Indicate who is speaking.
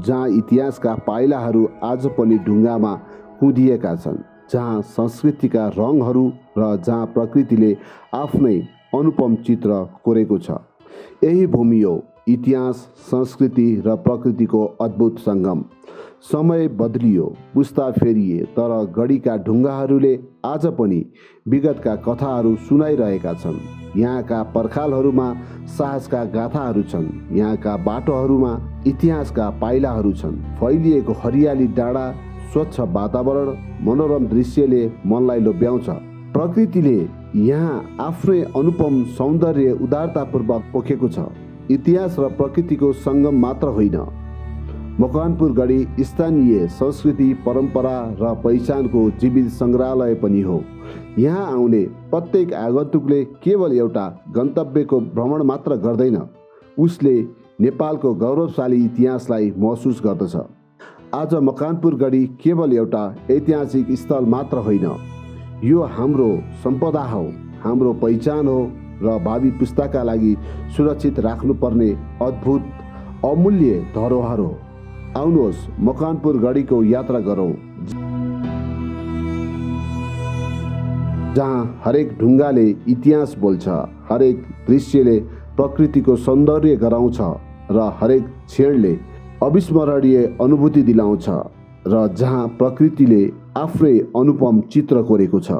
Speaker 1: जहाँ इतिहासका पाइलाहरू आज पनि ढुङ्गामा कुँदिएका छन्, जहाँ संस्कृतिका रङहरू र जहाँ प्रकृतिले आफ्नै अनुपम चित्र कोरेको छ। यही भूमि हो इतिहास, संस्कृति र प्रकृतिको अद्भुत सङ्गम। समय बदलियो, पुस्ता फेरिए, तर गढीका ढुङ्गाहरूले आज पनि विगतका कथाहरू सुनाइरहेका छन्। यहाँका पर्खालहरूमा साहसका गाथाहरू छन्, यहाँका बाटोहरूमा इतिहासका पाइलाहरू छन्। फैलिएको हरियाली डाँडा, स्वच्छ वातावरण, मनोरम दृश्यले मनलाई लोभ्याउँछ। प्रकृतिले यहाँ आफ्नै अनुपम सौन्दर्य उदारतापूर्वक पोखेको छ। इतिहास र प्रकृतिको सङ्गम मात्र होइन, मकवानपुर गढी स्थानीय संस्कृति, परम्परा र पहिचानको जीवित सङ्ग्रहालय पनि हो। यहाँ आउने प्रत्येक आगन्तुकले केवल एउटा गन्तव्यको भ्रमण मात्र गर्दैन, उसले नेपालको गौरवशाली इतिहासलाई महसुस गर्दछ। आज मकवानपुर गढी केवल एउटा ऐतिहासिक स्थल मात्र होइन, यो हाम्रो सम्पदा हो, हाम्रो पहिचान हो र भावी पुस्ताका लागि सुरक्षित राख्नुपर्ने अद्भुत अमूल्य धरोहर हो। आउनुहोस् मकवानपुर गढीको यात्रा गरौँ, जहाँ हरेक ढुङ्गाले इतिहास बोल्छ, हरेक दृश्यले प्रकृतिको सौन्दर्य गराउँछ र हरेक क्षणले अविस्मरणीय अनुभूति दिलाउँछ र जहाँ प्रकृतिले आफ्नै अनुपम चित्र कोरेको छ।